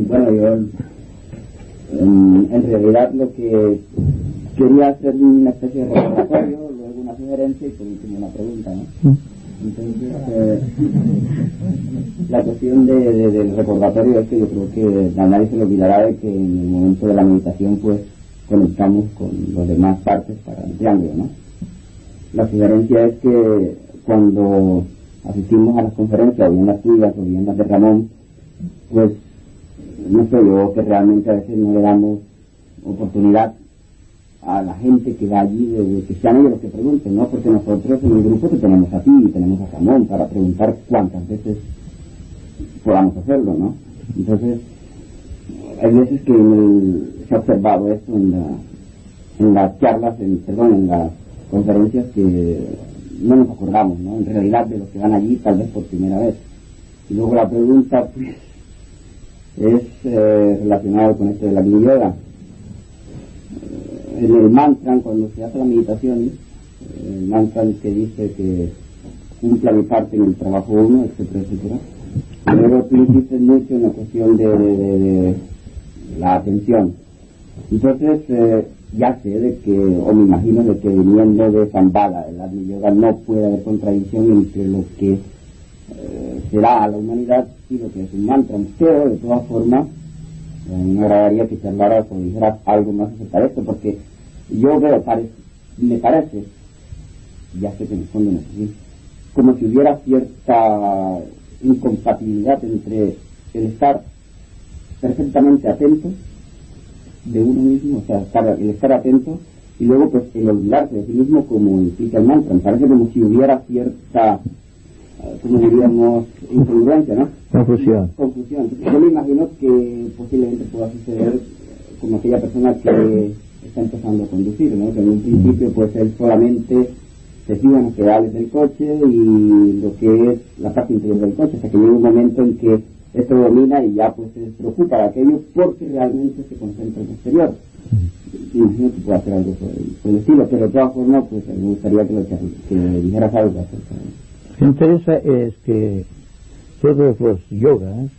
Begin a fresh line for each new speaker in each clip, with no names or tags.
Bueno, yo en realidad lo que quería hacer una especie de recordatorio, luego una sugerencia y por último una pregunta, ¿no? Entonces, la cuestión del recordatorio es que yo creo que a nadie se le olvidará de que en el momento de la meditación pues conectamos con las demás partes para el triángulo, ¿no? La sugerencia es que cuando asistimos a las conferencias, o bien las tuyas, o bien las de Ramón, pues no sé, yo que realmente a veces no le damos oportunidad a la gente que va allí de que sean ellos los que pregunten, ¿no? Porque nosotros en el grupo te tenemos a ti y tenemos a Ramón para preguntar cuántas veces podamos hacerlo, ¿no? Entonces, hay veces que se ha observado esto en las charlas, en las conferencias, que no nos acordamos, ¿no? En realidad de los que van allí tal vez por primera vez. Y luego la pregunta, pues, es relacionado con esto de la Agni Yoga. En el mantra, cuando se hace la meditación, el mantra que dice que cumpla mi parte en el trabajo uno, etcétera, etcétera. Luego tú insistes mucho en la cuestión de la atención. Entonces, ya sé de que, o me imagino de que viniendo de Shambhala, el Agni Yoga, no puede haber contradicción entre lo que será a la humanidad y lo que es un mantra. Pero, de todas formas, me agradaría que charlaras o dijeras algo más acerca de esto, porque yo veo, me parece, ya sé que en el fondo no es así, como si hubiera cierta incompatibilidad entre el estar perfectamente atento de uno mismo, o sea, el estar atento, y luego pues el olvidarse de sí mismo, como implica el mantra. Me parece como si hubiera cierta, como diríamos, incongruencia, ¿no?
Confusión.
Yo me imagino que posiblemente pueda suceder como aquella persona que está empezando a conducir, ¿no? Que en un principio pues él solamente se fija en los pedales del coche y lo que es la parte interior del coche, hasta que llega un momento en que esto domina y ya pues se preocupa de aquello porque realmente se concentra en el exterior. Imagino que puede hacer algo por el estilo, pero de todas formas pues me gustaría que dijeras algo acerca de eso.
Lo que interesa es que todos los yogas,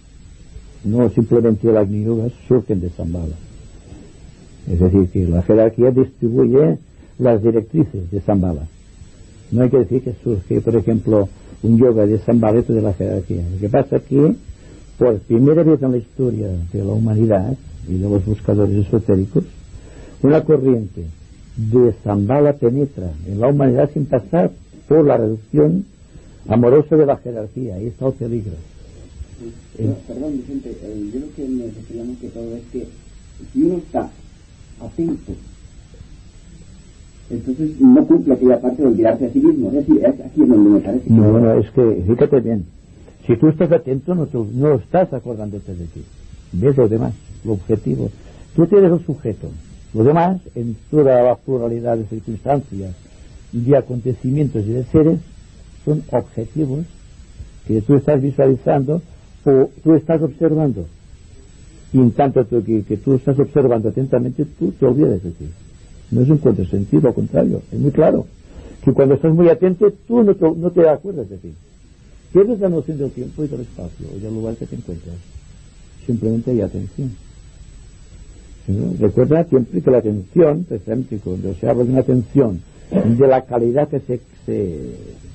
no simplemente el Agni Yoga, surgen de Shambhala. Es decir, que la jerarquía distribuye las directrices de Shambhala. No hay que decir que surge, por ejemplo, un yoga de Shambhala de la jerarquía. Lo que pasa es que, por primera vez en la historia de la humanidad y de los buscadores esotéricos, una corriente de Shambhala penetra en la humanidad sin pasar por la reducción amorosa de la jerarquía. Ahí está el peligro.
Perdón, Vicente, yo lo que me refería más que todo es que si uno está atento, entonces no cumple aquella parte de olvidarse a sí mismo. Es decir, es aquí donde me parece que...
No, es que, fíjate bien, si tú estás atento no estás acordándote de ti. Ves lo demás, lo objetivo. Tú tienes el sujeto. Lo demás, en toda la pluralidad de circunstancias, de acontecimientos y de seres, son objetivos que tú estás visualizando o tú estás observando. Y en tanto que tú estás observando atentamente, tú te olvidas de ti. No es un contrasentido, al contrario, es muy claro que cuando estás muy atento tú no te acuerdas de ti. Pierdes la noción del tiempo y del espacio y del lugar que te encuentras. Simplemente hay atención. ¿Sí? Recuerda siempre que la atención, precisamente cuando se habla de una atención de la calidad que se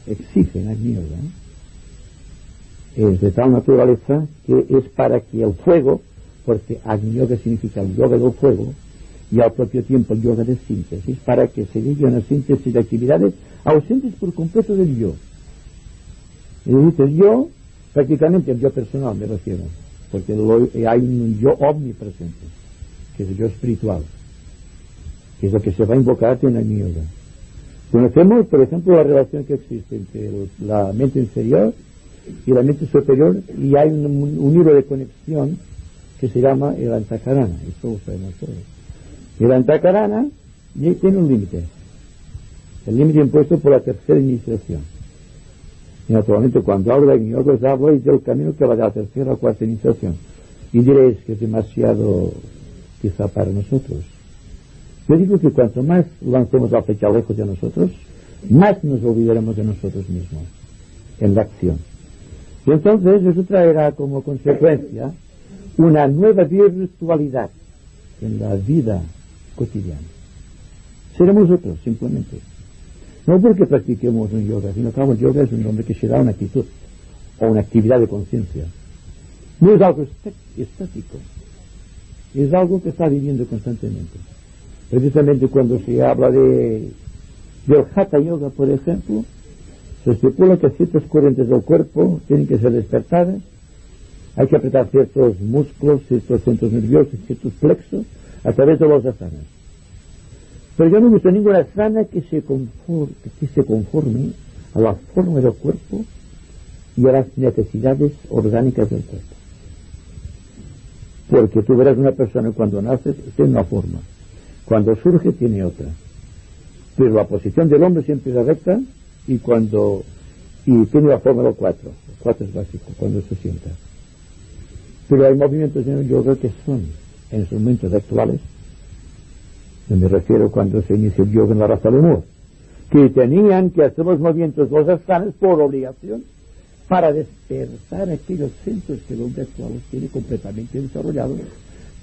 exige en Agni Yoga, es de tal naturaleza que es para que el fuego, porque Agni Yoga significa el yoga del fuego, y al propio tiempo el yoga de síntesis, para que se llegue a una síntesis de actividades ausentes por completo del yo. Y dices yo, prácticamente el yo personal me refiero, porque hay un yo omnipresente, que es el yo espiritual, que es lo que se va a invocar en Agni Yoga. Conocemos, por ejemplo, la relación que existe entre la mente inferior y la mente superior, y hay un hilo de conexión que se llama el Antakarana. Esto lo sabemos todos. El Antakarana tiene un límite, el límite impuesto por la tercera iniciación. Y naturalmente cuando hablo de Agni Yoga os hablo del camino que va de la tercera a la cuarta iniciación, y diréis que es demasiado quizá para nosotros. Yo digo que cuanto más lancemos la flecha lejos de nosotros, más nos olvidaremos de nosotros mismos en la acción. Y entonces eso traerá como consecuencia una nueva virtualidad en la vida cotidiana. Seremos otros, simplemente. No porque practiquemos un yoga, sino que el yoga es un hombre que se da una actitud o una actividad de conciencia. No es algo estático, es algo que está viviendo constantemente. Precisamente cuando se habla del Hatha Yoga, por ejemplo, se estipula que ciertas corrientes del cuerpo tienen que ser despertadas, hay que apretar ciertos músculos, ciertos centros nerviosos, ciertos plexos, a través de los asanas. Pero yo no he visto ninguna asana que se conforme a la forma del cuerpo y a las necesidades orgánicas del cuerpo. Porque tú verás una persona cuando nace tiene una forma, cuando surge tiene otra. Pero la posición del hombre siempre es recta y tiene la forma del 4. El 4 es básico, cuando se sienta. Pero hay movimientos en el yoga que son, en sus momentos actuales, me refiero cuando se inicia el yoga en la raza de Moore, que tenían que hacer los movimientos, los asanas, por obligación, para despertar aquellos centros que el hombre actual tiene completamente desarrollados,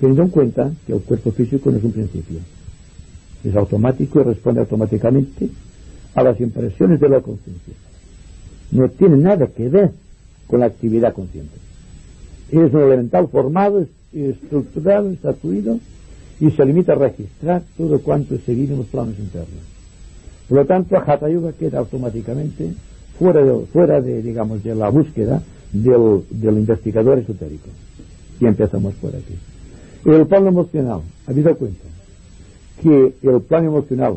teniendo en cuenta que el cuerpo físico no es un principio. Es automático y responde automáticamente a las impresiones de la conciencia. No tiene nada que ver con la actividad consciente. Es un elemental formado, estructurado, estatuido, y se limita a registrar todo cuanto se vive en los planos internos. Por lo tanto, Hatha Yoga queda automáticamente fuera de digamos, de la búsqueda del investigador esotérico. Y empezamos por aquí. El plano emocional, ¿habéis cuenta? Que el plano emocional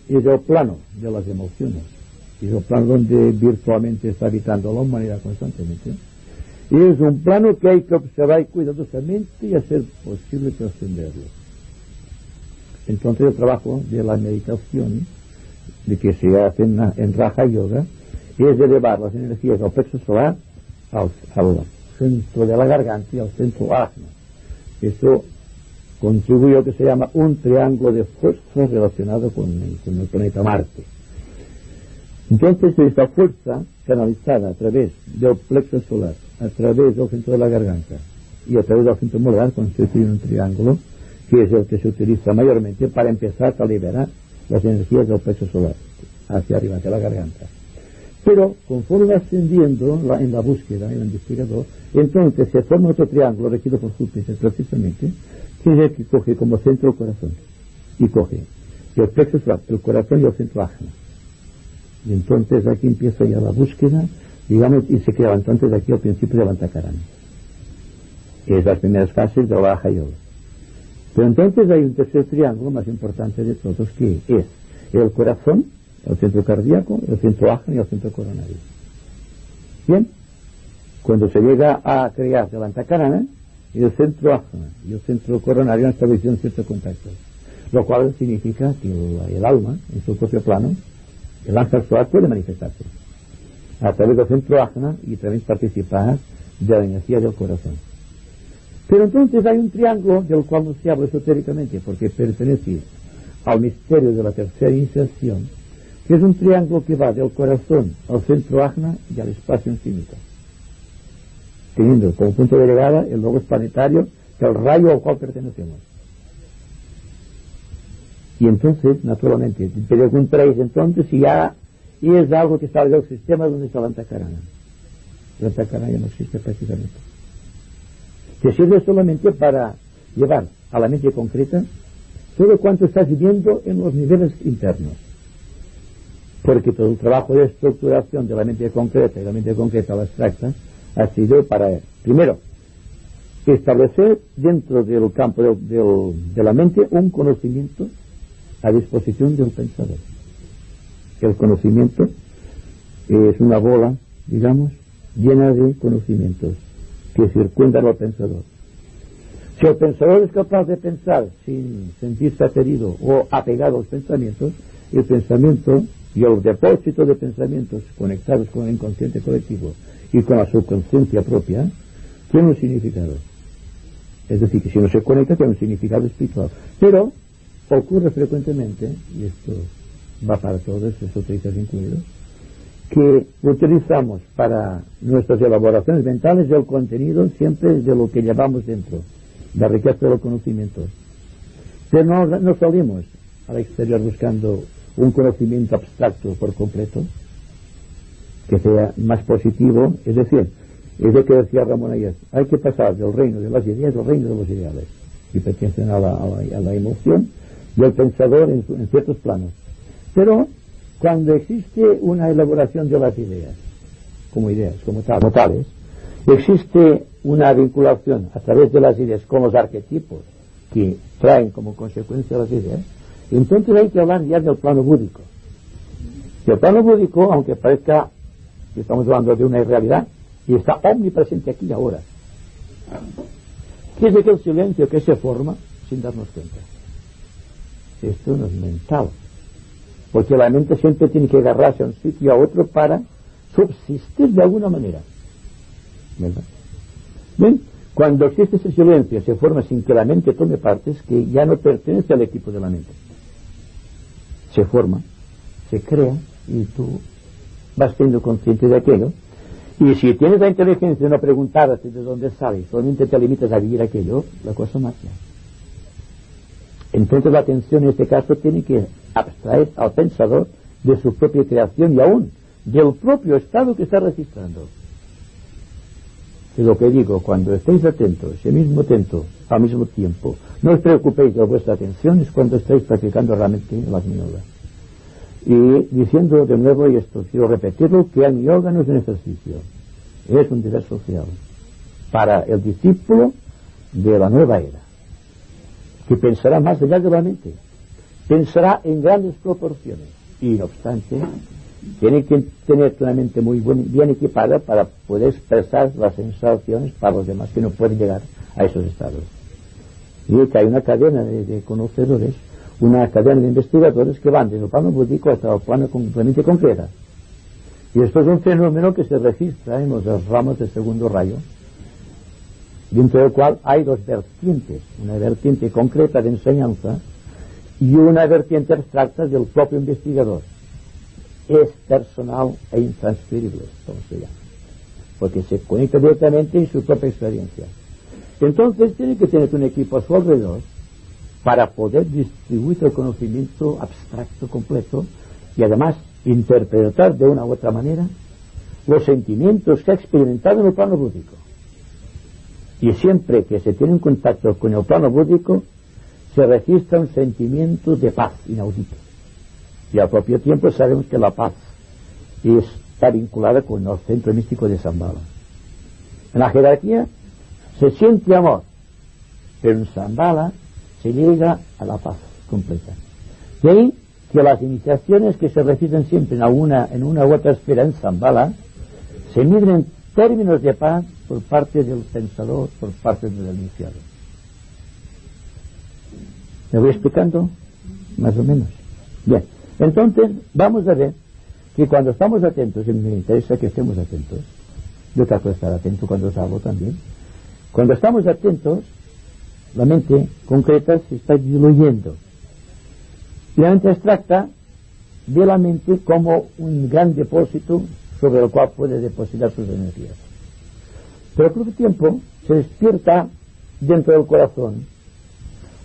es el plano de las emociones, es el plano donde virtualmente está habitando la humanidad constantemente. Y es un plano que hay que observar cuidadosamente y hacer posible trascenderlo. Entonces el trabajo de la meditación, de que se hace en Raja Yoga, es de elevar las energías al plexo solar, al centro de la garganta y al centro ajna. Eso contribuye a lo que se llama un triángulo de fuerza relacionado con el planeta Marte. Entonces esta fuerza canalizada a través del plexo solar, a través del centro de la garganta y a través del centro molar, constituye un triángulo que es el que se utiliza mayormente para empezar a liberar las energías del plexo solar hacia arriba, hacia la garganta. Pero conforme va ascendiendo en la búsqueda, en el investigador, entonces se forma otro triángulo regido por Júpiter precisamente, que es el que coge como centro el corazón, y coge el plexo solar, el corazón y el centro ajna. Y entonces aquí empieza ya la búsqueda, digamos, y se queda entonces aquí al principio de Antakarana. Es las primeras fases de la Raja Yoga. Pero entonces hay un tercer triángulo más importante de todos, que es el corazón, el centro cardíaco, el centro ajna y el centro coronario. Bien, cuando se llega a crear el Antakarana, el centro ajna y el centro coronario han establecido un cierto contacto, lo cual significa que el alma, en su propio plano, el ángel solar puede manifestarse a través del centro ajna y también participar de la energía del corazón. Pero entonces hay un triángulo del cual no se habla esotéricamente porque pertenece al misterio de la tercera iniciación, que es un triángulo que va del corazón al centro ajna y al espacio infinito, teniendo como punto de llegada el logos planetario, que es el rayo al cual pertenecemos. Y entonces, naturalmente, te preguntaréis entonces si ya es algo que está en el sistema donde está la Antakarana. La Antakarana ya no existe prácticamente. Que sirve solamente para llevar a la mente concreta todo cuanto estás viviendo en los niveles internos. Porque todo el trabajo de estructuración de la mente concreta y la mente concreta a la abstracta ha sido para, primero, establecer dentro del campo de la mente un conocimiento a disposición del pensador. El conocimiento es una bola, digamos, llena de conocimientos que circundan al pensador. Si el pensador es capaz de pensar sin sentirse aterido o apegado a los pensamientos, el pensamiento y el depósito de pensamientos conectados con el inconsciente colectivo y con la subconsciencia propia tiene un significado. Es decir, que si no se conecta tiene un significado espiritual. Pero ocurre frecuentemente, y esto va para todos, esoteristas incluidos, que utilizamos para nuestras elaboraciones mentales, el contenido siempre es de lo que llevamos dentro, la riqueza de los conocimientos. Pero no salimos al exterior buscando un conocimiento abstracto por completo, que sea más positivo, es decir, es lo que decía Ramón ayer, hay que pasar del reino de las ideas al reino de los ideales, y pertenecen a la emoción y al pensador en ciertos planos. Pero cuando existe una elaboración de las ideas, como tales, existe una vinculación a través de las ideas con los arquetipos que traen como consecuencia las ideas, entonces hay que hablar ya del plano búdico. Y el plano búdico, aunque parezca que estamos hablando de una irrealidad, y está omnipresente aquí y ahora, que es aquel silencio que se forma sin darnos cuenta. Esto no es mental, porque la mente siempre tiene que agarrarse a un sitio y a otro para subsistir de alguna manera, ¿verdad? Bien, cuando existe ese silencio se forma sin que la mente tome partes, que ya no pertenece al equipo de la mente, se forma, se crea, y tú vas siendo consciente de aquello. Y si tienes la inteligencia de no preguntarte de dónde sale, solamente te limitas a vivir aquello, la cosa marcha. Entonces la atención en este caso tiene que abstraer al pensador de su propia creación y aún del propio estado que está registrando. Es lo que digo, cuando estéis atentos y al mismo tiempo, no os preocupéis de vuestra atención, es cuando estáis practicando realmente las yoga. Y diciendo de nuevo, y esto quiero repetirlo, que el yoga no es un ejercicio, es un deber social para el discípulo de la nueva era, que pensará más allá de la mente, pensará en grandes proporciones, y no obstante tiene que tener una mente muy bien equipada para poder expresar las sensaciones para los demás que no pueden llegar a esos estados. Y que hay una cadena de conocedores, una cadena de investigadores que van desde el plano búdico hasta el plano completamente concreto. Y esto es un fenómeno que se registra en los ramos del segundo rayo, dentro del cual hay dos vertientes, una vertiente concreta de enseñanza y una vertiente abstracta del propio investigador. Es personal e intransferible, como se llama, porque se conecta directamente en su propia experiencia. Entonces tiene que tener un equipo a su alrededor para poder distribuir el conocimiento abstracto completo y además interpretar de una u otra manera los sentimientos que ha experimentado en el plano búdico. Y siempre que se tiene un contacto con el plano búdico se registra un sentimiento de paz inaudito, y al propio tiempo sabemos que la paz está vinculada con el centro místico de Shambhala. En la jerarquía se siente amor, pero en Shambhala se llega a la paz completa. De ahí que las iniciaciones que se registran siempre en una u otra esfera en Shambhala se miden en términos de paz por parte del pensador, por parte del iniciado. ¿Me voy explicando? Más o menos. Bien, entonces vamos a ver que cuando estamos atentos, y me interesa que estemos atentos, yo trato de estar atento cuando os hablo también, cuando estamos atentos, la mente concreta se está diluyendo. Y la mente abstracta ve la mente como un gran depósito sobre el cual puede depositar sus energías. Pero al propio tiempo se despierta dentro del corazón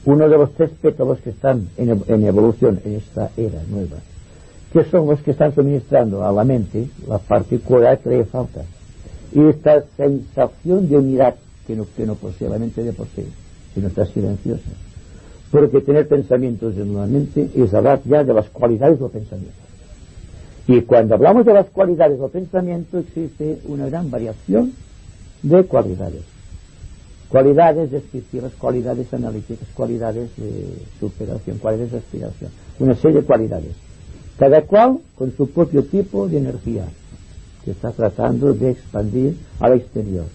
uno de los tres pétalos que están en evolución en esta era nueva, que son los que están suministrando a la mente la particularidad que le falta, y esta sensación de unidad que no posee la mente de por sí, sino está silenciosa, porque tener pensamientos en la mente es hablar ya de las cualidades del pensamiento. Y cuando hablamos de las cualidades del pensamiento existe una gran variación de cualidades. Cualidades descriptivas, cualidades analíticas, cualidades de superación, cualidades de aspiración. Una serie de cualidades. Cada cual con su propio tipo de energía que está tratando de expandir al exterior.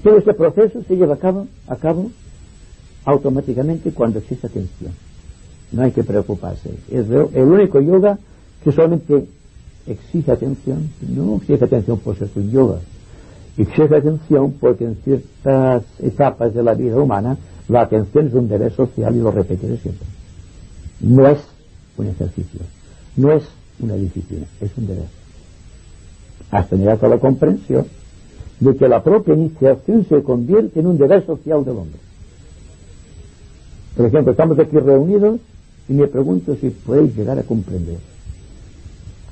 Todo este proceso se lleva a cabo automáticamente cuando existe atención. No hay que preocuparse. Es el único yoga que solamente exige atención. No exige atención por ser un yoga. Exige atención porque en ciertas etapas de la vida humana la atención es un deber social, y lo repetiré siempre. No es un ejercicio, no es una disciplina, es un deber. hasta llegar a la comprensión de que la propia iniciación se convierte en un deber social del hombre. Por ejemplo, estamos aquí reunidos y me pregunto si podéis llegar a comprender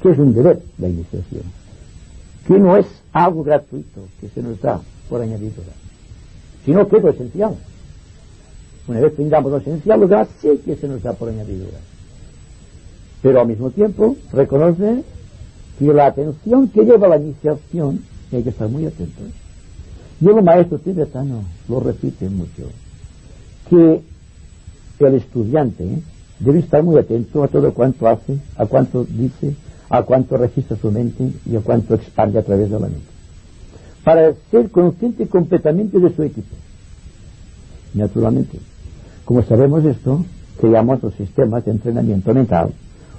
que es un deber la iniciación, que no es algo gratuito que se nos da por añadidura, sino que es lo esencial. Una vez tengamos lo esencial, lo demás sí que se nos da por añadidura. Pero al mismo tiempo reconoce que la atención que lleva la iniciación hay que estar muy atentos. Y el maestro tibetano lo repite mucho, que el estudiante debe estar muy atento a todo cuanto hace, a cuanto dice, a cuanto registra su mente y a cuanto expande a través de la mente, para ser consciente completamente de su equipo. Naturalmente, como sabemos esto, creamos los sistemas de entrenamiento mental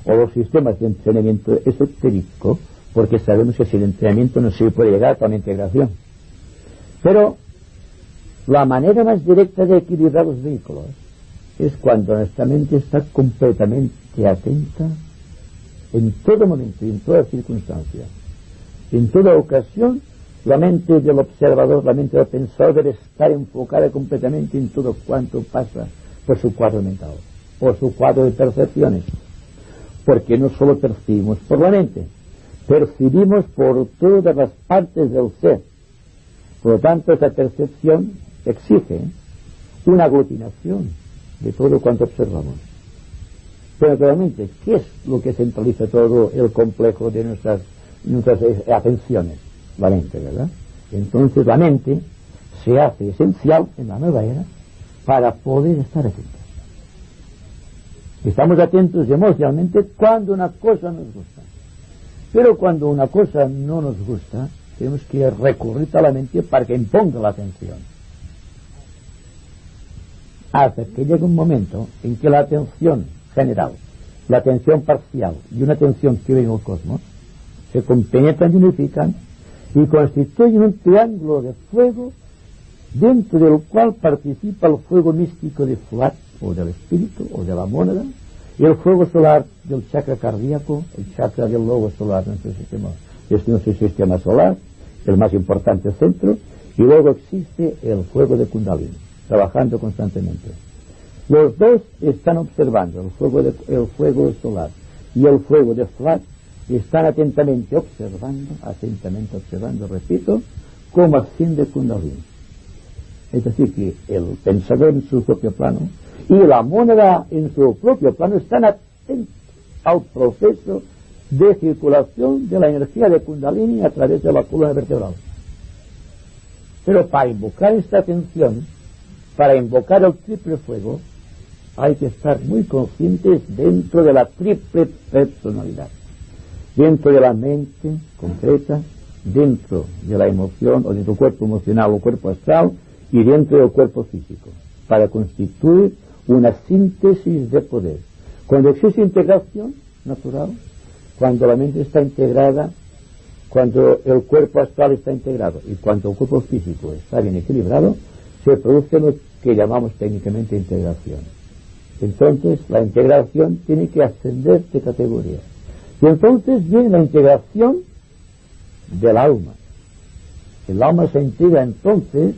o los sistemas de entrenamiento esotérico, porque sabemos que sin entrenamiento no se puede llegar a la integración. Pero la manera más directa de equilibrar los vehículos es cuando nuestra mente está completamente atenta en todo momento y en toda circunstancia. En toda ocasión, la mente del observador, la mente del pensador debe estar enfocada completamente en todo cuanto pasa por su cuadro mental, por su cuadro de percepciones. Porque no solo percibimos por la mente, percibimos por todas las partes del ser. Por lo tanto, esa percepción exige una aglutinación de todo cuanto observamos. Pero realmente, ¿qué es lo que centraliza todo el complejo de nuestras atenciones? La mente, ¿verdad? Entonces la mente se hace esencial en la nueva era para poder estar atentos. Estamos atentos emocionalmente cuando una cosa nos gusta. Pero cuando una cosa no nos gusta, tenemos que recurrir a la mente para que imponga la atención. Hasta que llegue un momento en que la atención general, la atención parcial y una atención que vive en el cosmos se compenetran y unifican y constituyen un triángulo de fuego dentro del cual participa el fuego místico de Fuat, o del espíritu, o de la mónada, y el fuego solar del chakra cardíaco, el chakra del lobo solar de nuestro sistema solar, el más importante centro, y luego existe el fuego de Kundalini, trabajando constantemente. Los dos están observando, el fuego solar y el fuego de Fuat, están atentamente observando, repito, cómo asciende Kundalini. Es decir, que el pensador en su propio plano y la mónada en su propio plano están atentos al proceso de circulación de la energía de Kundalini a través de la columna vertebral. Pero para invocar esta atención, para invocar el triple fuego, hay que estar muy conscientes dentro de la triple personalidad. Dentro de la mente concreta, dentro de la emoción o dentro del cuerpo emocional o cuerpo astral y dentro del cuerpo físico, para constituir una síntesis de poder. Cuando existe integración natural, cuando la mente está integrada, cuando el cuerpo astral está integrado y cuando el cuerpo físico está bien equilibrado, se produce lo que llamamos técnicamente integración. Entonces la integración tiene que ascender de categoría. Y entonces viene la integración del alma. El alma se integra entonces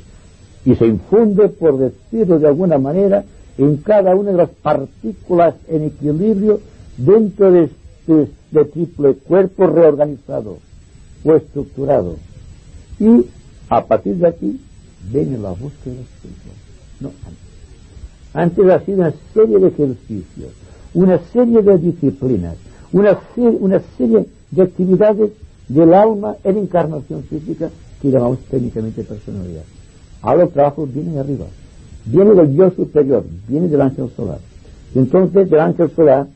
y se infunde, por decirlo de alguna manera, en cada una de las partículas en equilibrio dentro de este triple cuerpo reorganizado o estructurado. Y a partir de aquí viene la búsqueda espiritual. No, antes ha sido una serie de ejercicios, una serie de disciplinas, una serie de actividades del alma en encarnación física que llamamos técnicamente personalidad. Ahora el trabajo viene de arriba, viene del yo superior, viene del ángel solar. Entonces el ángel solar,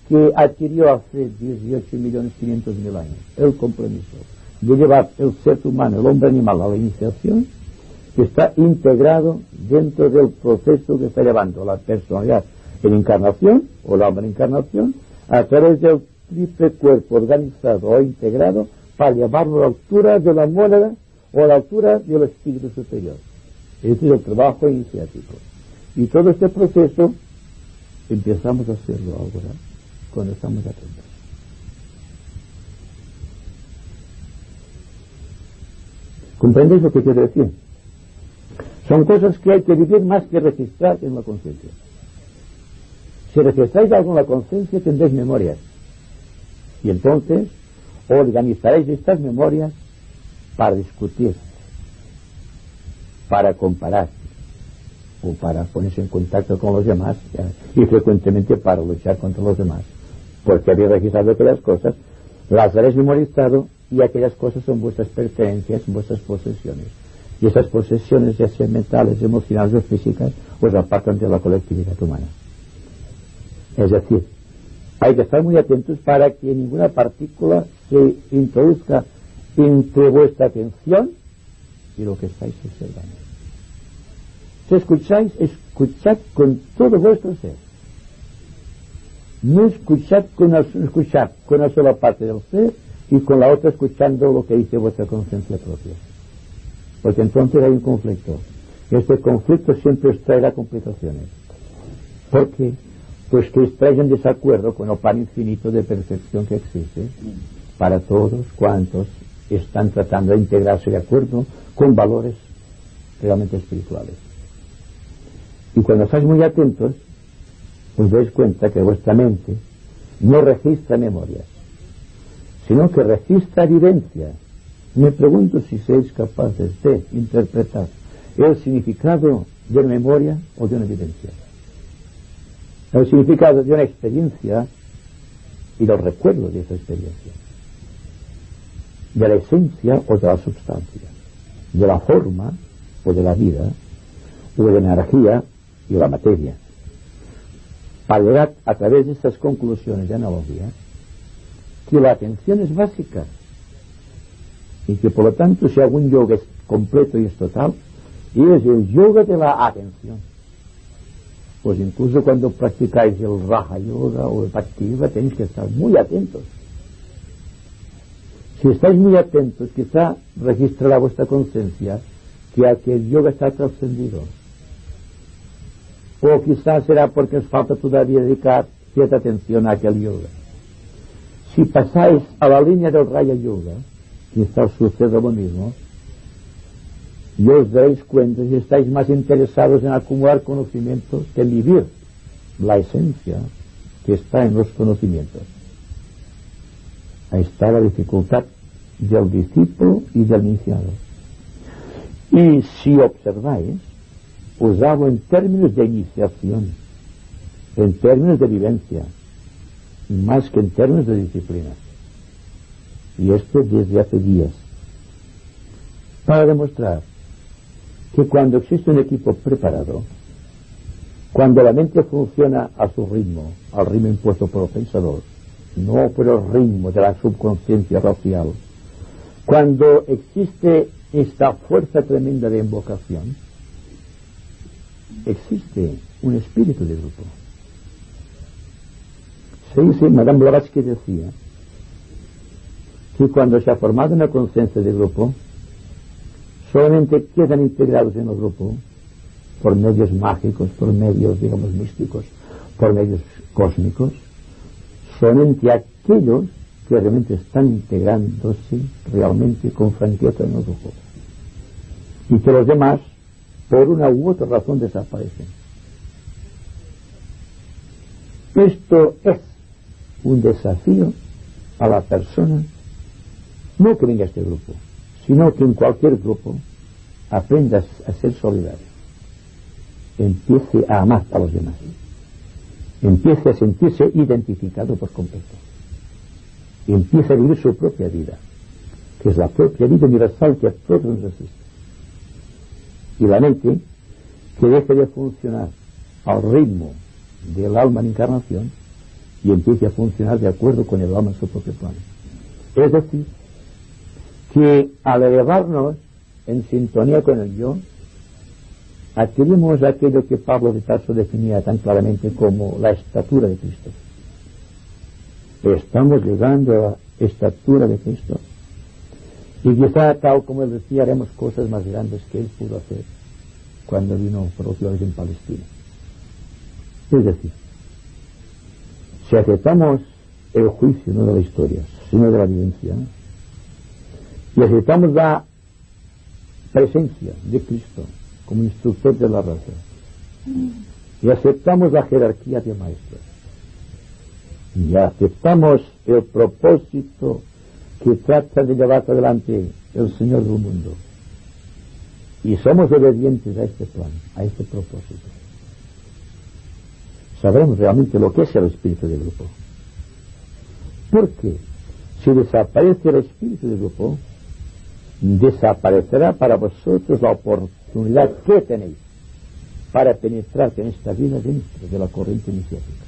que adquirió hace 18.500.000 años el compromiso de llevar el ser humano, el hombre animal, a la iniciación, que está integrado dentro del proceso que está llevando la personalidad en encarnación o la alma en encarnación a través del triple cuerpo organizado o integrado para llevarlo a la altura de la mónada o a la altura del espíritu superior. Ese es el trabajo iniciático. Y todo este proceso empezamos a hacerlo ahora cuando estamos atentos. ¿Comprendéis lo que quiero decir? Son cosas que hay que vivir más que registrar en la conciencia. Si registráis algo en la conciencia, tendréis memorias. Y entonces organizaréis estas memorias para discutir, para comparar, o para ponerse en contacto con los demás, y frecuentemente para luchar contra los demás. Porque habéis registrado aquellas cosas, las habéis memorizado, y aquellas cosas son vuestras pertenencias, vuestras posesiones. Y esas posesiones, ya sean mentales, emocionales o físicas, os apartan de la colectividad humana. Es decir, hay que estar muy atentos para que ninguna partícula se introduzca entre vuestra atención y lo que estáis observando. Si escucháis, escuchad con todo vuestro ser. No escuchad con una sola parte del ser y con la otra escuchando lo que dice vuestra conciencia propia. Porque entonces hay un conflicto. Este conflicto siempre os traerá complicaciones. ¿Por qué? Pues que estáis en desacuerdo con el plan infinito de perfección que existe para todos cuantos están tratando de integrarse de acuerdo con valores realmente espirituales. Y cuando estáis muy atentos, os dais cuenta que vuestra mente no registra memorias, sino que registra vivencias. Me pregunto si sois capaces de interpretar el significado de una memoria o de una vivencia. El significado de una experiencia y del recuerdo de esa experiencia, de la esencia o de la sustancia, de la forma o de la vida, o de la energía y de la materia. Para llegar a través de estas conclusiones de analogía, que la atención es básica y que por lo tanto si algún yoga es completo y es total, es el yoga de la atención. Pues incluso cuando practicáis el Raja Yoga o el Bhakti Yoga tenéis que estar muy atentos. Si estáis muy atentos, quizá registrará vuestra conciencia que aquel yoga está trascendido. O quizás será porque os falta todavía dedicar cierta atención a aquel yoga. Si pasáis a la línea del Raja Yoga, quizás suceda lo mismo, y os daréis cuenta si estáis más interesados en acumular conocimientos que en vivir la esencia que está en los conocimientos. Ahí está la dificultad del discípulo y del iniciado. Y si observáis, os hablo en términos de iniciación, en términos de vivencia, más que en términos de disciplina. Y esto desde hace días, para demostrar que cuando existe un equipo preparado, cuando la mente funciona a su ritmo, al ritmo impuesto por el pensador, no por el ritmo de la subconsciencia racial, cuando existe esta fuerza tremenda de invocación, existe un espíritu de grupo. Se dice, Madame Blavatsky decía que cuando se ha formado una conciencia de grupo, solamente quedan integrados en el grupo por medios mágicos, por medios, digamos, místicos, por medios cósmicos, solamente aquellos que realmente están integrándose realmente con franqueza en el grupo. Y que los demás, por una u otra razón, desaparecen. Esto es un desafío a la persona, no que venga a este grupo, sino que en cualquier grupo aprenda a ser solidario, empiece a amar a los demás, empiece a sentirse identificado por completo, empiece a vivir su propia vida, que es la propia vida universal que a todos nos asiste. Y la mente, que deje de funcionar al ritmo del alma en encarnación y empiece a funcionar de acuerdo con el alma en su propio plano. Es decir, que al elevarnos en sintonía con el yo, adquirimos aquello que Pablo de Tarso definía tan claramente como la estatura de Cristo. Estamos llegando a la estatura de Cristo. Y quizá, tal como él decía, haremos cosas más grandes que él pudo hacer cuando vino por los lugares en Palestina. Es decir, si aceptamos el juicio no de la historia, sino de la vivencia, y aceptamos la presencia de Cristo como instructor de la raza y aceptamos la jerarquía de maestros y aceptamos el propósito que trata de llevar adelante el Señor del mundo y somos obedientes a este plan, a este propósito, sabremos realmente lo que es el espíritu de grupo. Porque si desaparece el espíritu de grupo, desaparecerá para vosotros la oportunidad que tenéis para penetrar en esta vida dentro de la corriente iniciática.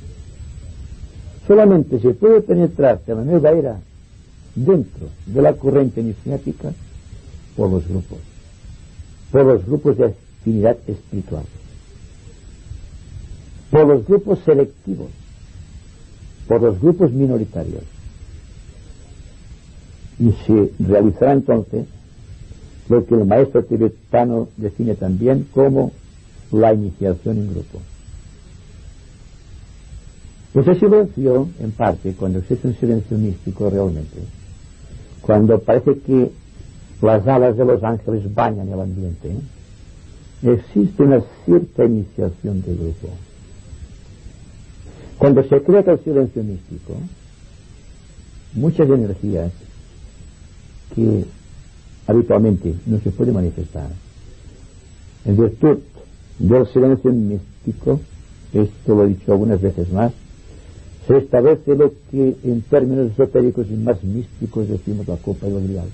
Solamente se puede penetrar en la nueva era dentro de la corriente iniciática por los grupos de afinidad espiritual, por los grupos selectivos, por los grupos minoritarios. Y se realizará entonces lo que el maestro tibetano define también como la iniciación en grupo. Ese silencio, en parte, cuando existe un silencio místico realmente, cuando parece que las alas de los ángeles bañan el ambiente, existe una cierta iniciación de grupo. Cuando se crea el silencio místico, muchas energías que habitualmente no se puede manifestar, en virtud del silencio místico, esto lo he dicho algunas veces más, se establece lo que en términos esotéricos y más místicos decimos la copa y el grial.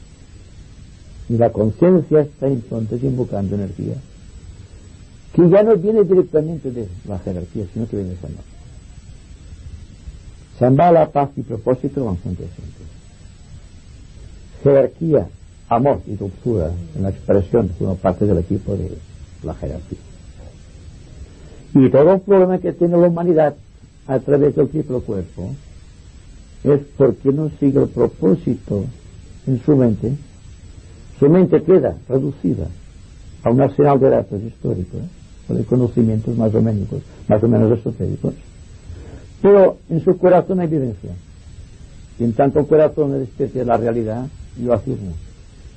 Y la conciencia está entonces invocando energía que ya no viene directamente de la jerarquía, sino que viene de Shambhala. Shambhala, paz y propósito van juntos siempre. Jerarquía, amor y dulzura en la expresión forma parte del equipo de la jerarquía. Y todo el problema que tiene la humanidad a través del triple cuerpo es porque no sigue el propósito en su mente. Su mente queda reducida a un arsenal de datos históricos o de conocimientos más o menos esotéricos, pero en su corazón hay vivencia. Y en tanto el corazón es especie de la realidad, yo afirmo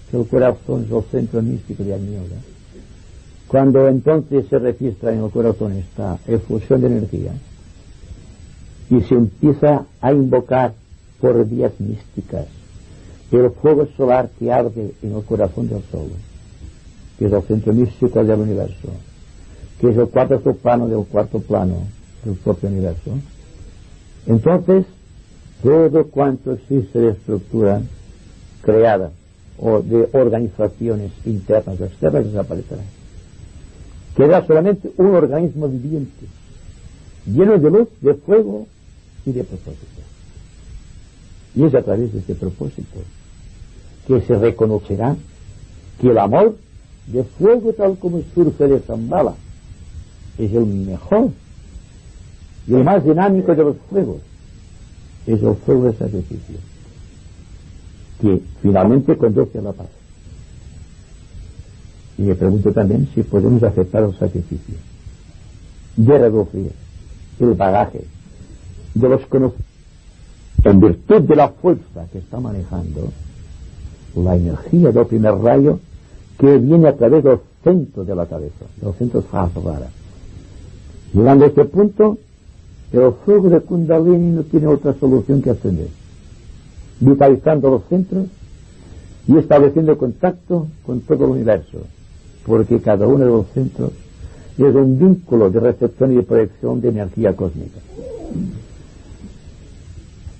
que el corazón es el centro místico de Agni Yoga. Cuando entonces se registra en el corazón esta efusión de energía y se empieza a invocar por vías místicas el fuego solar que arde en el corazón del sol, que es el centro místico del universo, que es el cuarto plano del cuarto plano del propio universo, entonces todo cuanto existe de estructura creada o de organizaciones internas o externas desaparecerá. Queda solamente un organismo viviente, lleno de luz, de fuego y de propósito. Y es a través de este propósito que se reconocerá que el amor de fuego, tal como surge de Shambhala, es el mejor y el más dinámico de los fuegos. Es el fuego del sacrificio, que finalmente conduce a la paz. Y me pregunto también si podemos aceptar el sacrificio de reducir el bagaje de los conocimientos en virtud de la fuerza que está manejando la energía del primer rayo que viene a través del centro de la cabeza, del centro Sahasrara. Llegando a este punto, el fuego de Kundalini no tiene otra solución que ascender, vitalizando los centros y estableciendo contacto con todo el universo, porque cada uno de los centros es un vínculo de recepción y de proyección de energía cósmica.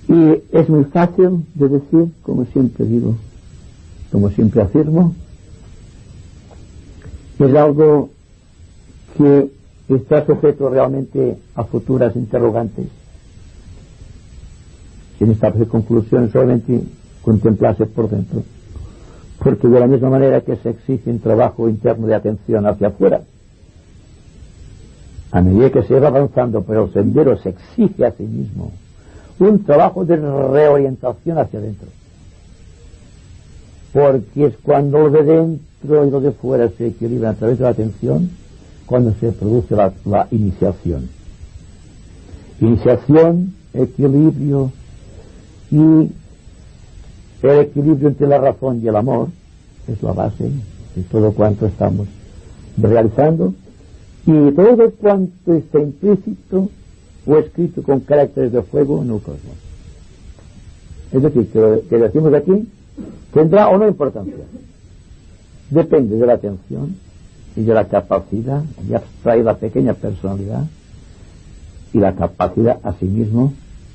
Y es muy fácil de decir, como siempre digo, como siempre afirmo, es algo que está sujeto realmente a futuras interrogantes, sin establecer conclusiones, solamente contemplarse por dentro, porque de la misma manera que se exige un trabajo interno de atención hacia afuera, a medida que se va avanzando por el sendero se exige a sí mismo un trabajo de reorientación hacia adentro, porque es cuando lo de dentro y lo de fuera se equilibran a través de la atención cuando se produce la iniciación, equilibrio, y el equilibrio entre la razón y el amor es la base de todo cuanto estamos realizando y todo cuanto está implícito o escrito con caracteres de fuego en el cosmos. Es decir, que decimos aquí tendrá o no importancia. Depende de la atención y de la capacidad de abstraer la pequeña personalidad y la capacidad asimismo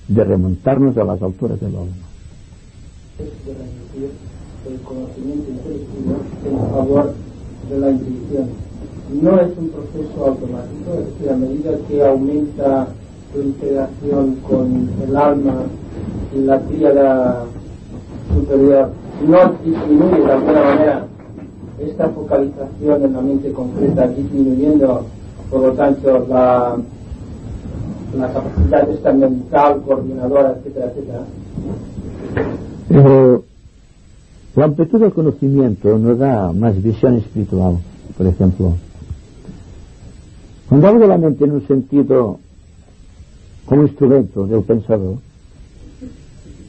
de remontarnos a las alturas del alma.
El conocimiento intelectivo en favor de la intuición no es un proceso automático, es decir, a medida que aumenta tu integración con el alma y la tríada superior, no disminuye de alguna manera esta focalización en la mente concreta, disminuyendo por lo tanto la capacidad esta mental, coordinadora, etcétera, etcétera.
La amplitud del conocimiento nos da más visión espiritual. Por ejemplo, cuando hablo de la mente en un sentido como instrumento del pensador,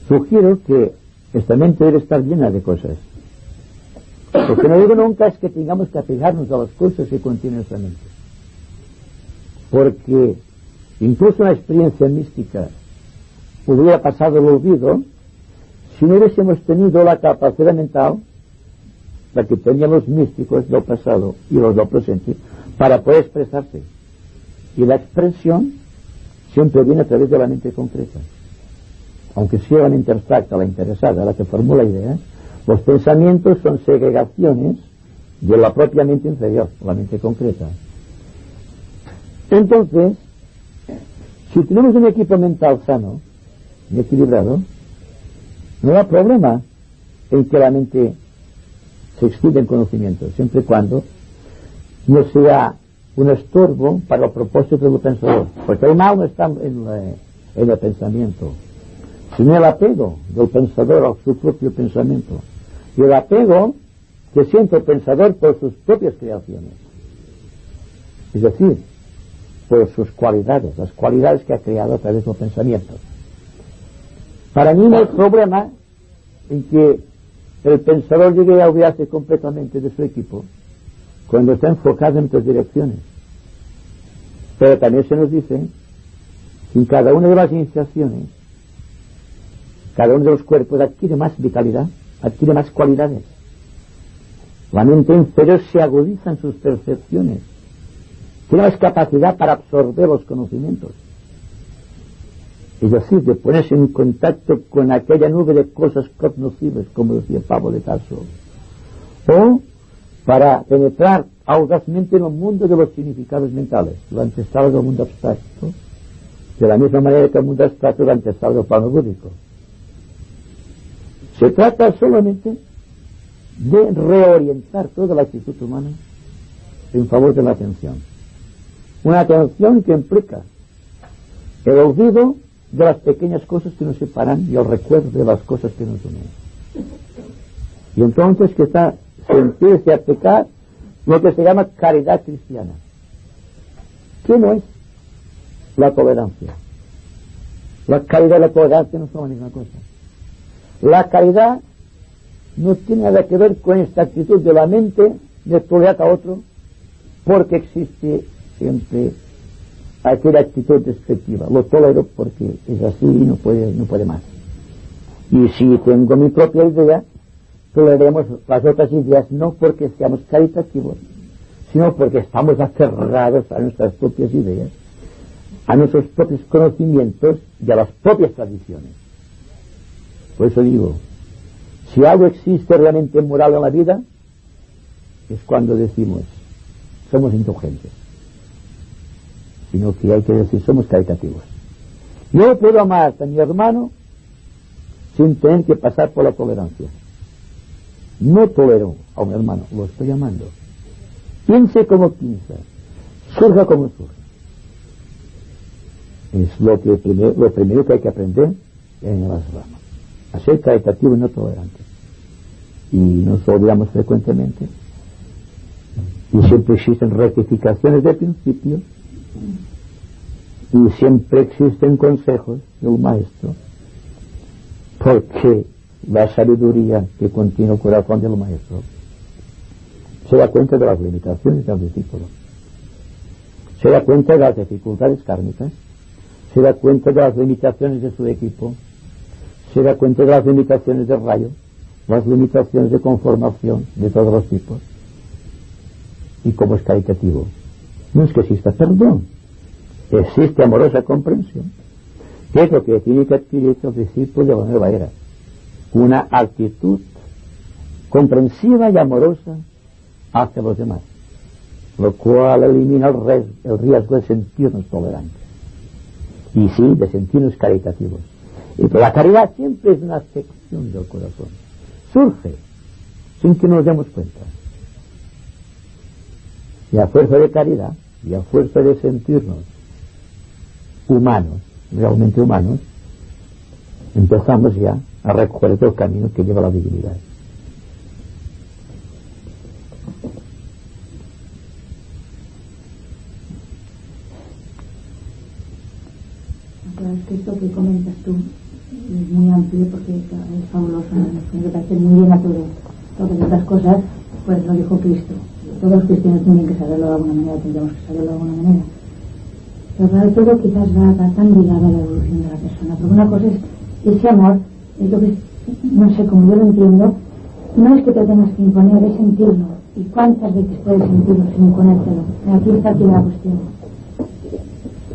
sugiero que esta mente debe estar llena de cosas. Lo que no digo nunca es que tengamos que apegarnos a las cosas que contiene esta mente, porque incluso una experiencia mística hubiera pasado el olvido si no hubiésemos tenido la capacidad mental, la que tenían los místicos del pasado y los del presente, para poder expresarse. Y la expresión siempre viene a través de la mente concreta. Aunque sea la mente abstracta, la interesada, la que formula ideas, los pensamientos son segregaciones de la propia mente inferior, la mente concreta. Entonces, si tenemos un equipo mental sano y equilibrado, no hay problema en que la mente se extienda en conocimiento, siempre y cuando no sea un estorbo para el propósito del pensador, porque el mal no está en el pensamiento, sino el apego del pensador a su propio pensamiento y el apego que siente el pensador por sus propias creaciones, es decir, por sus cualidades, las cualidades que ha creado a través del pensamiento. Para mí no hay problema en que el pensador llegue a olvidarse completamente de su equipo cuando está enfocado en otras direcciones. Pero también se nos dice que en cada una de las iniciaciones, cada uno de los cuerpos adquiere más vitalidad, adquiere más cualidades. La mente inferior se agudiza en sus percepciones, tiene más capacidad para absorber los conocimientos. Es decir, de ponerse en contacto con aquella nube de cosas cognoscibles, como decía Pablo de Tarso, o para penetrar audazmente en el mundo de los significados mentales, lo antestado del mundo abstracto, de la misma manera que el mundo abstracto lo antestado del plano búdico. Se trata solamente de reorientar toda la actitud humana en favor de la atención. Una atención que implica el olvido de las pequeñas cosas que nos separan y el recuerdo de las cosas que nos unen. Y entonces que se empiece a aplicar lo que se llama caridad cristiana. ¿Qué no es? La tolerancia. La caridad y la tolerancia no son la misma cosa. La caridad no tiene nada que ver con esta actitud de la mente de tolerar a otro porque existe siempre aquella actitud despectiva. Lo tolero porque es así y no puede más. Y si tengo mi propia idea, toleremos las otras ideas no porque seamos caritativos, sino porque estamos aferrados a nuestras propias ideas, a nuestros propios conocimientos y a las propias tradiciones. Por eso digo, si algo existe realmente moral en la vida, es cuando decimos, somos indulgentes. Sino que hay que decir, somos caritativos. Yo puedo amar a mi hermano sin tener que pasar por la tolerancia. No tolero a un hermano, lo estoy amando. Piense como piensa, surja como surja. Es lo primero que hay que aprender en las ramas. A ser caritativo y no tolerante. Y nos olvidamos frecuentemente. Y siempre existen rectificaciones de principio. Y siempre existen consejos del maestro. Porque la sabiduría que contiene el corazón del maestro se da cuenta de las limitaciones del discípulo, se da cuenta de las dificultades kármicas, se da cuenta de las limitaciones de su equipo, se da cuenta de las limitaciones del rayo, las limitaciones de conformación de todos los tipos. Y como es caritativo, no es que exista perdón, existe amorosa comprensión, que es lo que tiene que adquirir el discípulo de la nueva era, una actitud comprensiva y amorosa hacia los demás, lo cual elimina el riesgo de sentirnos tolerantes y sí, de sentirnos caritativos. Y la caridad siempre es una afección del corazón, surge sin que nos demos cuenta, y a fuerza de caridad y a fuerza de sentirnos humanos, realmente humanos, empezamos ya a recorrer el camino que lleva a la divinidad.
Es que esto que comentas tú es muy amplio porque es fabuloso, me parece muy bien natural. Todas estas cosas pues lo dijo Cristo. Todos los cristianos tienen que saberlo de alguna manera, tendríamos que saberlo de alguna manera. Pero claro, todo quizás va tan ligado a la evolución de la persona, porque una cosa es ese amor, es lo que es, no sé, como yo lo entiendo, no es que te tengas que imponer, es sentirlo. ¿Y cuántas veces puedes sentirlo sin imponértelo? Aquí está aquí la cuestión.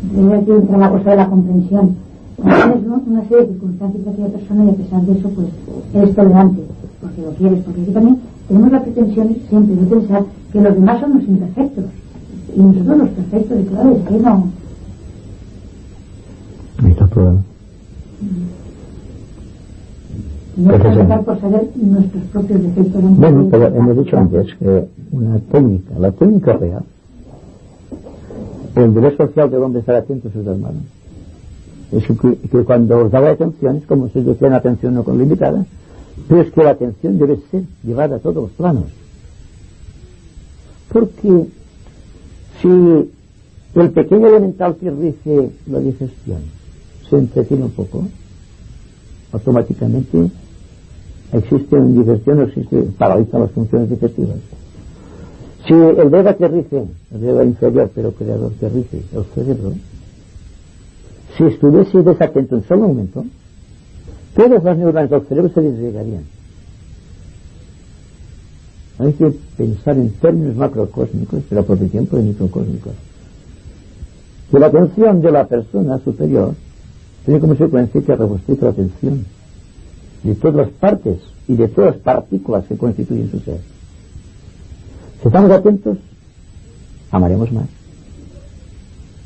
Desde aquí entra la cosa de la comprensión. Cuando tienes una serie de circunstancias de aquella persona y a pesar de eso, pues eres tolerante, porque lo quieres, porque aquí también tenemos la pretensión siempre de pensar que los demás son los imperfectos y nosotros los perfectos, y claro, es que no.
Ahí está el problema.
Tenemos que empezar por saber nuestros propios defectos.
Bueno, pero hemos dicho antes que una técnica, la técnica real, el deber social de donde estar atentos a sus hermanos, es que cuando os da la atención, es como si decía una atención no limitada, pero es que la atención debe ser llevada a todos los planos. Porque si el pequeño elemental que rige la digestión se entretiene un poco, automáticamente existe una indigestión, no existe, paraliza las funciones digestivas. Si el dedo que rige, el dedo inferior pero creador que rige el cerebro, si estuviese desatento en solo momento, todas las neuronas del cerebro se desligarían. Hay que pensar en términos macrocósmicos, pero por el tiempo de microcósmicos. Que la atención de la persona superior tiene como consecuencia que regocija la atención de todas las partes y de todas las partículas que constituyen su ser. Si estamos atentos, amaremos más.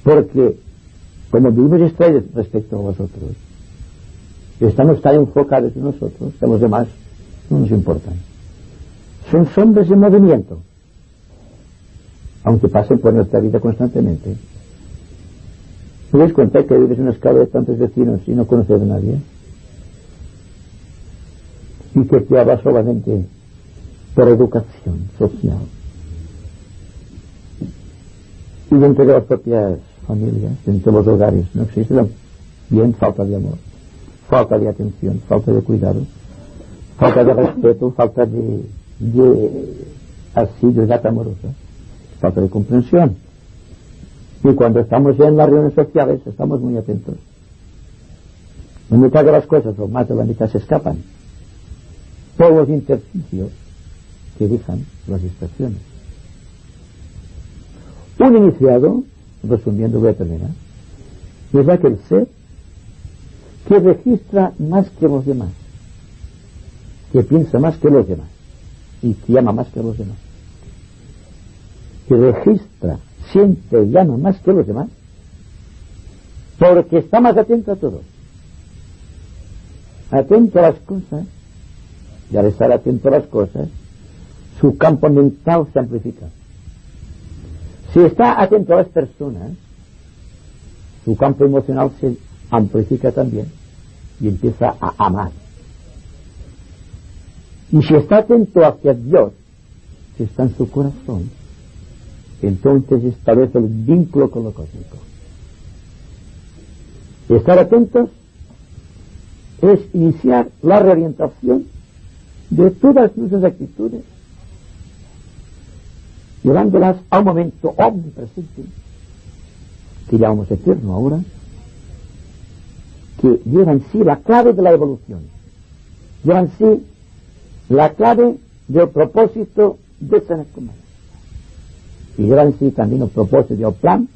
Porque, como vivimos distraídos respecto a vosotros, estamos tan enfocados en nosotros, que los demás no nos importan. Son sombras en movimiento, aunque pasen por nuestra vida constantemente. ¿Te das cuenta que vives en una escala de tantos vecinos y no conoces a nadie? Y que te habla solamente por educación social. Y dentro de las propias familias, dentro de los hogares, no existe bien falta de amor, falta de atención, falta de cuidado, falta de respeto, falta de asiduidad amorosa, falta de comprensión. Y cuando estamos en las reuniones sociales estamos muy atentos. La mitad de las cosas, o más de la mitad, se escapan por los intersticios que dejan las distracciones. Un iniciado, resumiendo, voy a terminar, es aquel ser que registra más que los demás, que piensa más que los demás y que ama más que los demás, que registra, siente y ama más que los demás porque está más atento a todo, atento a las cosas, y al estar atento a las cosas su campo mental se amplifica. Si está atento a las personas, su campo emocional se amplifica también y empieza a amar. Y si está atento hacia Dios, que está en su corazón, entonces establece el vínculo con lo cósmico. Estar atentos es iniciar la reorientación de todas nuestras actitudes llevándolas a un momento omnipresente, que llamamos eterno ahora, que lleva en sí la clave de la evolución, lleva en sí la clave del propósito de Sanat Kumara, y lleva en sí también el propósito del plan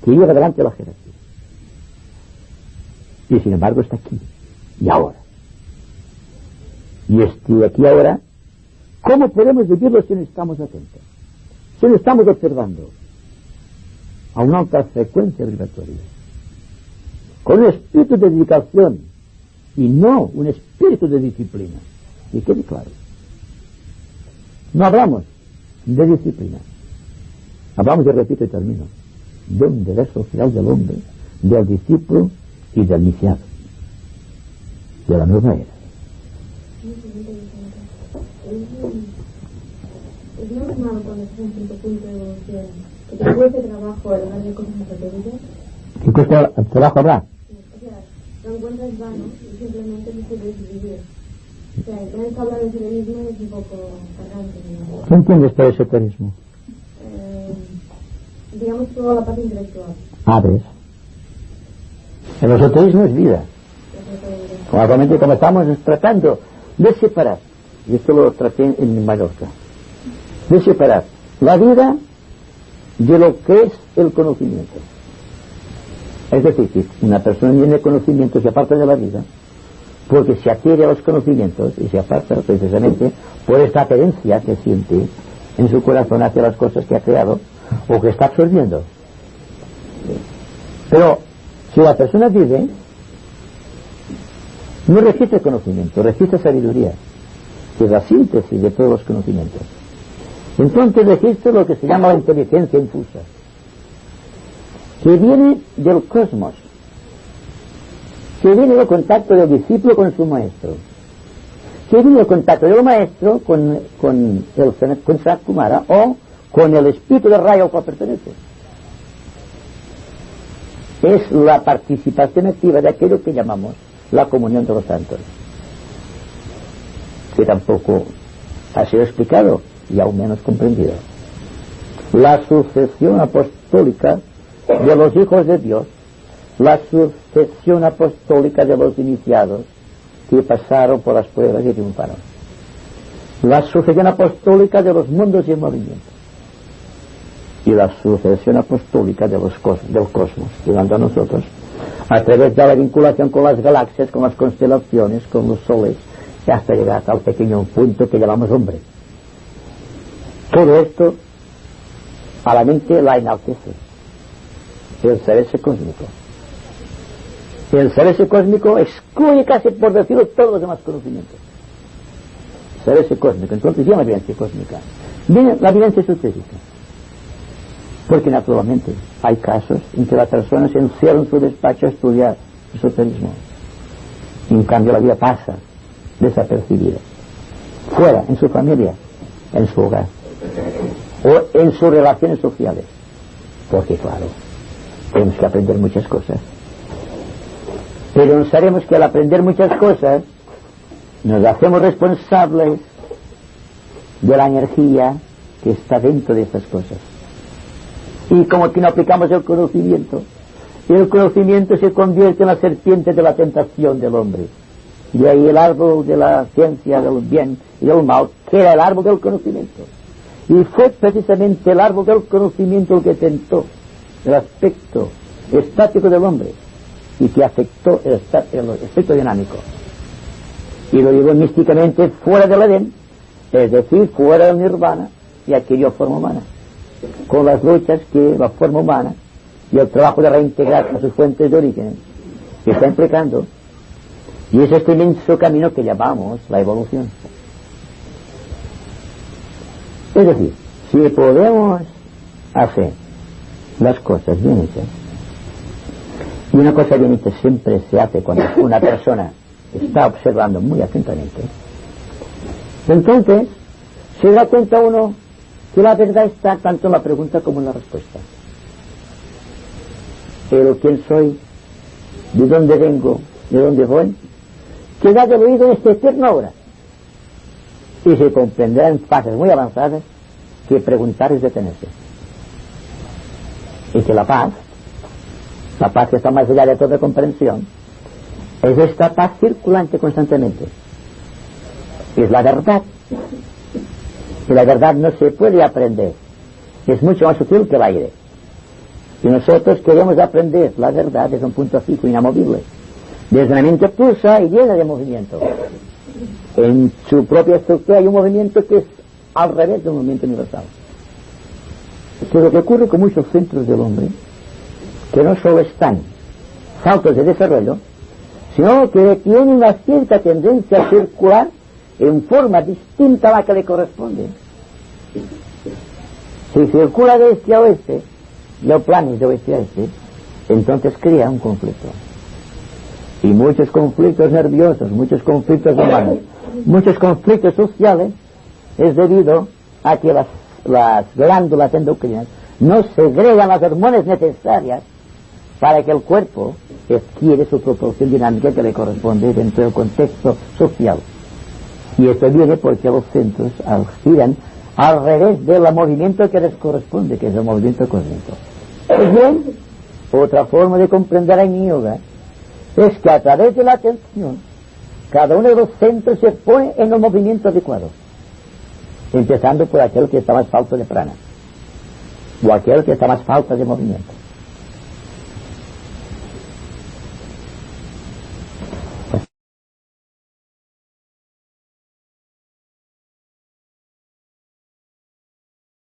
que lleva adelante la jerarquía. Y sin embargo está aquí y ahora. Y este aquí ahora, ¿cómo podemos vivirlo si no estamos atentos? Si no estamos observando a una alta frecuencia vibratoria, con un espíritu de dedicación y no un espíritu de disciplina. Y quede claro, no hablamos de disciplina, hablamos, yo repito y termino, de un deber social del hombre, del discípulo y del iniciado, de la nueva era.
Es normal cuando estás en cierto punto de evolución que te cueste trabajo hablar de cosas esotéricas.
¿Qué cuesta el trabajo hablar?
O sea, lo encuentras vano y simplemente no puedes vivir. O sea, tener que hablar de esoterismo es un poco cargante, ¿no?
¿Qué entiendes por esoterismo?
Digamos toda la parte intelectual.
¿Ves? El esoterismo es vida. Como estamos tratando de separar, y esto lo traté en Mallorca, de separar la vida de lo que es el conocimiento. Es decir, que una persona tiene conocimiento, se aparta de la vida, porque se adquiere a los conocimientos y se aparta precisamente por esta creencia que siente en su corazón hacia las cosas que ha creado o que está absorbiendo. Pero si la persona vive, no registra conocimiento, registra sabiduría, que es la síntesis de todos los conocimientos. Entonces registra lo que se llama la inteligencia infusa, que viene del cosmos, que viene del contacto del discípulo con su maestro, que viene del contacto del maestro con Sanat Kumara o con el espíritu del rayo al cual pertenece. Es la participación activa de aquello que llamamos la comunión de los santos, que tampoco ha sido explicado y aún menos comprendido. La sucesión apostólica de los hijos de Dios, la sucesión apostólica de los iniciados que pasaron por las pruebas y triunfaron, la sucesión apostólica de los mundos y el movimiento, y la sucesión apostólica de del cosmos, llegando a nosotros a través de la vinculación con las galaxias, con las constelaciones, con los soles, y hasta llegar al pequeño punto que llamamos hombre. Todo esto a la mente la enaltece el saberse cósmico. El saberse cósmico excluye casi, por decirlo, todos los demás conocimientos. Saberse cósmico, entonces viene la vivencia cósmica, viene la vivencia esotérica, porque naturalmente hay casos en que la persona se encierra en su despacho a estudiar esoterismo, y en cambio la vida pasa desapercibida, fuera, en su familia, en su hogar o en sus relaciones sociales, porque claro, tenemos que aprender muchas cosas, pero sabemos que al aprender muchas cosas nos hacemos responsables de la energía que está dentro de estas cosas, y como que no aplicamos el conocimiento se convierte en la serpiente de la tentación del hombre. Y ahí el árbol de la ciencia del bien y del mal, que era el árbol del conocimiento, y fue precisamente el árbol del conocimiento el que tentó el aspecto estático del hombre y que afectó el aspecto dinámico y lo llevó místicamente fuera del Edén, es decir, fuera del nirvana, y adquirió forma humana, con las luchas que la forma humana y el trabajo de reintegrar a sus fuentes de origen que está implicando. Y es este inmenso camino que llamamos la evolución. Es decir, si podemos hacer las cosas bien hechas, y una cosa bien hecha siempre se hace cuando una persona está observando muy atentamente, entonces se da cuenta uno que la verdad está tanto en la pregunta como en la respuesta. Pero ¿quién soy? ¿De dónde vengo? ¿De dónde voy? Queda del oído en esta eterna hora, y se comprenderá en fases muy avanzadas que preguntar es detenerse. Y que la paz que está más allá de toda comprensión, es esta paz circulante constantemente. Es la verdad. Y la verdad no se puede aprender. Es mucho más sutil que el aire. Y nosotros queremos aprender la verdad desde un punto fijo, inamovible. Desde una mente pulsa y llena de movimiento. En su propia estructura hay un movimiento que es al revés del movimiento universal. Pero lo que ocurre con muchos centros del hombre, que no solo están faltos de desarrollo, sino que tienen una cierta tendencia a circular en forma distinta a la que le corresponde. Si circula de este a oeste, y el plan es de oeste a este, entonces crea un conflicto. Y muchos conflictos nerviosos, muchos conflictos humanos, muchos conflictos sociales, es debido a que las glándulas endocrinas no segregan las hormonas necesarias para que el cuerpo adquiere su proporción dinámica que le corresponde dentro del contexto social. Y esto viene porque los centros giran al revés del movimiento que les corresponde, que es el movimiento cósmico. Pues bien, otra forma de comprender en yoga es que a través de la atención, cada uno de los centros se pone en el movimiento adecuado, empezando por aquel que está más falto de prana, o aquel que está más falta de movimiento.